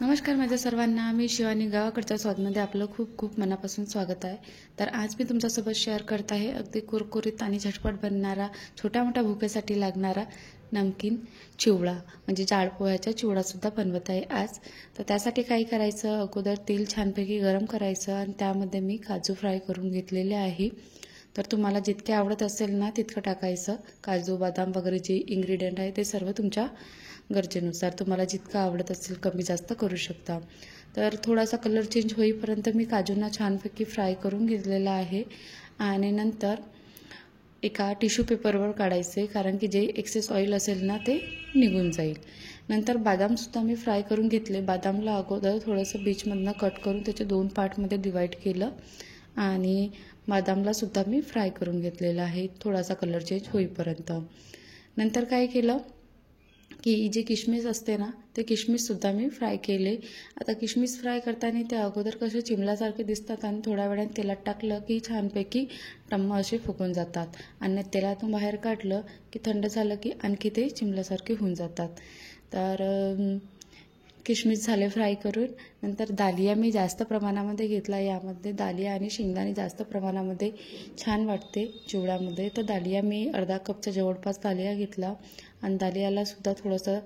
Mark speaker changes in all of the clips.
Speaker 1: नमस्कार माझ्या सर्वांना, मी शिवानी गावाकडच्या स्वादमध्ये आपलं खूप खूप मनापासून स्वागत आहे। तर आज मी तुमच्यासोबत शेअर करत आहे अगदी कुरकुरीत आणि झटपट बनणारा छोट्या मोठ्या भुकेसाठी लागणारा नमकीन चिवडा म्हणजे जाड पोह्याचा चिवडासुद्धा बनवत आहे आज। तर त्यासाठी काय करायचं, अगोदर तेल छानपैकी गरम करायचं आणि त्यामध्ये मी काजू फ्राय करून घेतलेले आहे। तर तुम्हाला जितके आवडत असेल ना तितकं टाकायचं। काजू बदाम वगैरे जे इन्ग्रेडियंट आहे ते सर्व तुमच्या गरजेनुसार तुम्हाला जितकं आवडत असेल कमी जास्त करू शकता। तर थोडासा कलर चेंज होईपर्यंत मी काजूंना छानपैकी फ्राय करून घेतलेला आहे आणि नंतर एका टिश्यू पेपरवर काढायचे, कारण की जे एक्सेस ऑइल असेल ना ते निघून जाईल। नंतर बदामसुद्धा मी फ्राय करून घेतले। बदामला अगोदर थोडंसं बीचमधनं कट करून त्याचे 2 पार्टमध्ये डिवाईड केलं आणि बदामला सुद्धा मी फ्राय करून घेतलेला आहे थोडासा कलर चेंज होईपर्यंत। नंतर काय केलं की जे किशमिश असते ना ते किशमिशसुद्धा मी फ्राय केले। आता किशमिश फ्राय करताना ते अगोदर कसे चिमल्यासारखे दिसतात आणि थोड्या वेळाने तेलात टाकलं की छानपैकी टम्म असे फुगून जातात आणि तेलातून बाहेर काढलं की थंड झालं की आणखी ते चिमल्यासारखे होऊन जातात। तर किशमिश झाले फ्राय करून। नंतर दालिया मी जास्त प्रमाणामध्ये घेतला, यामध्ये दालिया आणि शेंगदाणे जास्त प्रमाणामध्ये छान वाटते चिवड्यामध्ये। तर दालिया मी अर्धा कपच्या जवळपास दालिया घेतला आणि दालियाला सुद्धा थोडंसं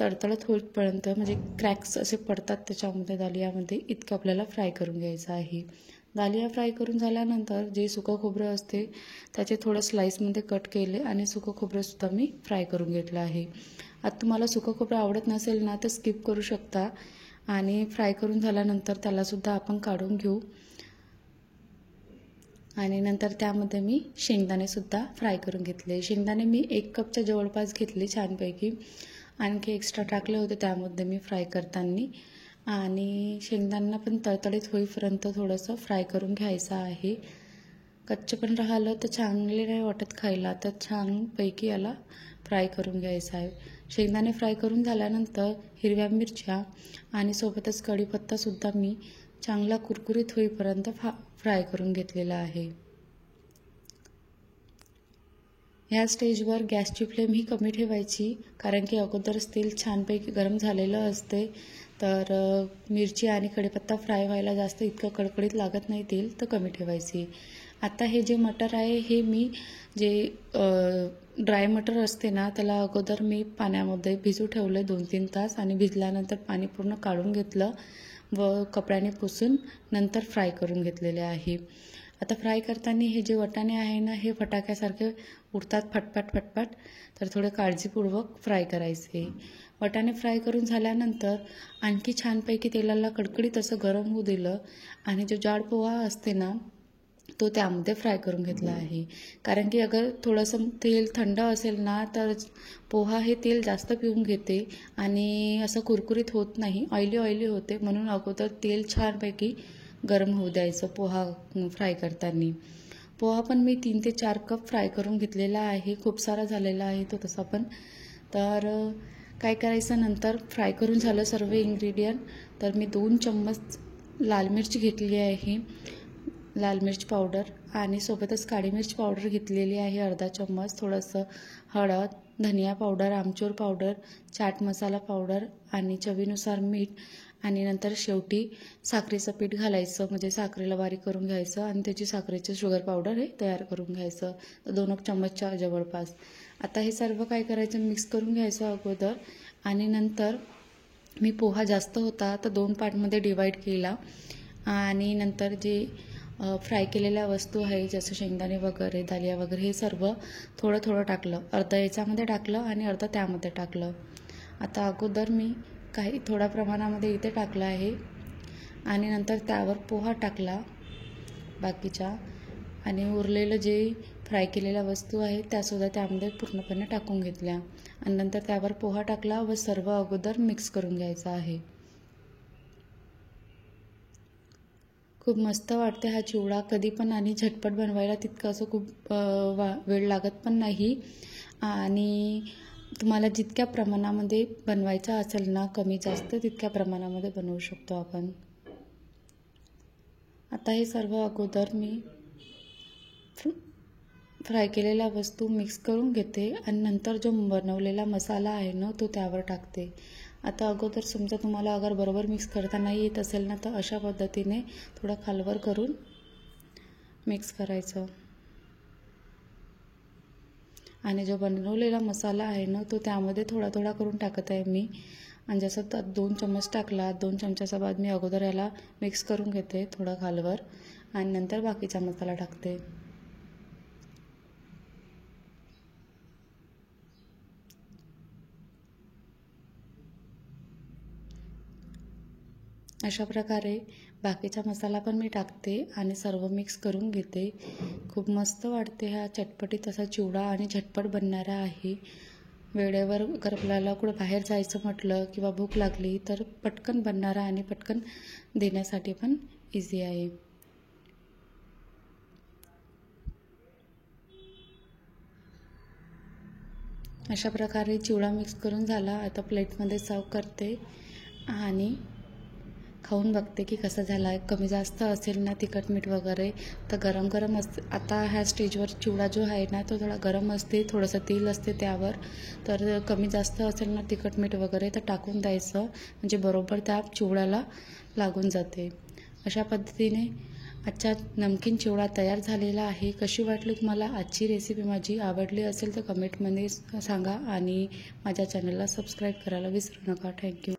Speaker 1: तडतडत होईपर्यंत म्हणजे क्रॅक्स असे पडतात त्याच्यामध्ये दालियामध्ये इतकं आपल्याला फ्राय करून घ्यायचं आहे। दालिया फ्राय करून झाल्यानंतर जे सुकं खोबरं असते त्याचे थोडं स्लाईसमध्ये कट केले आणि सुकं खोबरंसुद्धा मी फ्राय करून घेतलं आहे। आता तुम्हाला सुकं खोबरं आवडत नसेल ना तर स्किप करू शकता आणि फ्राय करून झाल्यानंतर त्यालासुद्धा आपण काढून घेऊ आणि नंतर त्यामध्ये मी शेंगदाणेसुद्धा फ्राय करून घेतले। शेंगदाणे मी 1 कपच्या जवळपास घेतले छानपैकी, आणखी एक्स्ट्रा टाकले होते त्यामध्ये मी फ्राय करताना आणि शेंगदाण्यांना पण तळतळीत होईपर्यंत थोडंसं फ्राय करून घ्यायचं आहे। कच्चं पण राहिलं तर चांगले नाही वाटत खायला, तर छानपैकी याला फ्राय करून घ्यायचं आहे। शेंगदाणे फ्राय करून झाल्यानंतर हिरव्या मिरच्या आणि सोबतच कढीपत्तासुद्धा मी चांगला कुरकुरीत होईपर्यंत फ्राय करून घेतलेला आहे। ह्या स्टेजवर गॅसची फ्लेम ही कमी ठेवायची, कारण की अगोदरच तेल छानपैकी गरम झालेलं असते। तर मिरची आणि कढीपत्ता फ्राय व्हायला जास्त इतकं कडकडीत लागत नाही तेल, तर कमी ठेवायची। आता हे जे मटर आहे हे मी जे ड्राय मटर असते ना त्याला अगोदर मी पाण्यामध्ये भिजू ठेवलं 2-3 तास आणि भिजल्यानंतर पाणी पूर्ण काढून घेतलं व कपड्याने पुसून नंतर फ्राय करून घेतलेले आहे। आता फ्राय करताना हे जे वाटाणे आहे ना हे फटाक्यासारखे उडतात फटफट फटफट, तर थोडे काळजीपूर्वक फ्राय करायचे। वाटाणे फ्राय करून झाल्यानंतर आणखी छानपैकी तेलाला कडकडीत असं गरम होऊ दिलं आणि जो जाड पोहा असते ना तो त्यामध्ये फ्राय करून घेतला आहे, कारण की अगर थोडंसं तेल थंड असेल ना तर पोहा हे तेल जास्त पिऊन घेते आणि असं कुरकुरीत होत नाही, ऑइली होते। म्हणून अगोदर तेल छानपैकी गरम होऊ द्यायचं पोहा फ्राय करताना। पोहा पण मी 3 ते 4 कप फ्राय करून घेतलेला आहे, खूप सारा झालेला आहे तो तसा पण। तर काय करायचं, नंतर फ्राय करून झालं सर्व इन्ग्रेडियंट, तर मी 2 चम्मच लाल मिरची घेतली आहे, लाल मिर्च पावडर आणि सोबतच काळी मिर्च पावडर घेतलेली आहे अर्धा चम्मच, थोडंसं हळद, धनिया पावडर, आमचूर पावडर, चाट मसाला पावडर आणि चवीनुसार मीठ आणि नंतर शेवटी साखरेचं पीठ घालायचं, म्हणजे साखरेला बारीक करून घ्यायचं आणि त्याची साखरेचं शुगर पावडर हे तयार करून घ्यायचं 2 चम्मचच्या जवळपास। आता हे सर्व काय करायचं, मिक्स करून घ्यायचं अगोदर आणि नंतर मी पोहा जास्त होता तर 2 पार्टमध्ये डिवाईड केला आणि नंतर जे फ्राय केलेल्या वस्तू आहे जसं शेंगदाणे वगैरे दालिया वगैरे हे सर्व थोडं थोडं टाकलं, अर्धा याच्यामध्ये टाकलं आणि अर्धा त्यामध्ये टाकलं। आता अगोदर मी काही थोड्या प्रमाणामध्ये इथे टाकलं आहे आणि नंतर त्यावर पोहा टाकला बाकीच्या आणि उरलेलं जे फ्राय केलेल्या वस्तू आहेत त्यासुद्धा त्यामध्ये पूर्णपणे टाकून घेतल्या आणि नंतर त्यावर पोहा टाकला व सर्व अगोदर मिक्स करून घ्यायचं आहे। खूप मस्त वाटते हा चिवडा, कधी पण आणि झटपट बनवायला तितकं असं खूप वेळ लागत पण नाही आणि तुम्हाला जितक्या प्रमाणामध्ये बनवायचा असेल ना कमी जास्त तितक्या प्रमाणामध्ये बनवू शकतो आपण। आता हे सर्व अगोदर मी फ्राय केलेल्या वस्तू मिक्स करून घेते आणि नंतर जो बनवलेला मसाला आहे ना तो त्यावर टाकते आता अगोदर समजा तुम्हाला अगर बरोबर मिक्स करता नाही येत असेल ना, तर अशा पद्धतीने थोडं खालवर करून मिक्स करायचं. आणि जो बनवलेला मसाला आहे ना, तो त्यामध्ये थोडा थोडा करून टाकत आहे मी. आणि जसं तर 2 चम्मच टाकला, 2 चमच्याचा बाद मी अगोदर याला मिक्स करून घेते थोडं खालवर आणि नंतर बाकीचा मसाला टाकते. अशा प्रकारे बाकीचा मसाला पण मी टाकते आणि सर्व मिक्स करून घेते. खूप मस्त वाटते हा चटपटीत असा चिवडा आणि झटपट बनणारा आहे. वेळेवर अगर आपल्याला कुठं बाहेर जायचं म्हटलं किंवा भूक लागली तर पटकन बनणारा आणि पटकन देण्यासाठी पण इझी आहे. अशा प्रकारे चिवडा मिक्स करून झाला. आता प्लेटमध्ये सर्व करते आणि खाऊन बघते की कसा झाला आहे. कमी जास्त असेल ना तिखट मीठ वगैरे तर गरम गरम असते. आता ह्या स्टेजवर चिवडा जो आहे ना, तो थोडा गरम असते, थोडंसं तेल असते त्यावर. तर कमी जास्त असेल ना तिखट मीठ वगैरे तर टाकून द्यायचं, म्हणजे बरोबर त्या चिवड्याला लागून जाते. अशा पद्धतीने आजचा नमकीन चिवडा तयार झालेला आहे. कशी वाटली तुम्हाला आजची रेसिपी माझी? आवडली असेल तर कमेंटमध्ये सांगा आणि माझ्या चॅनलला सबस्क्राईब करायला विसरू नका. थँक्यू.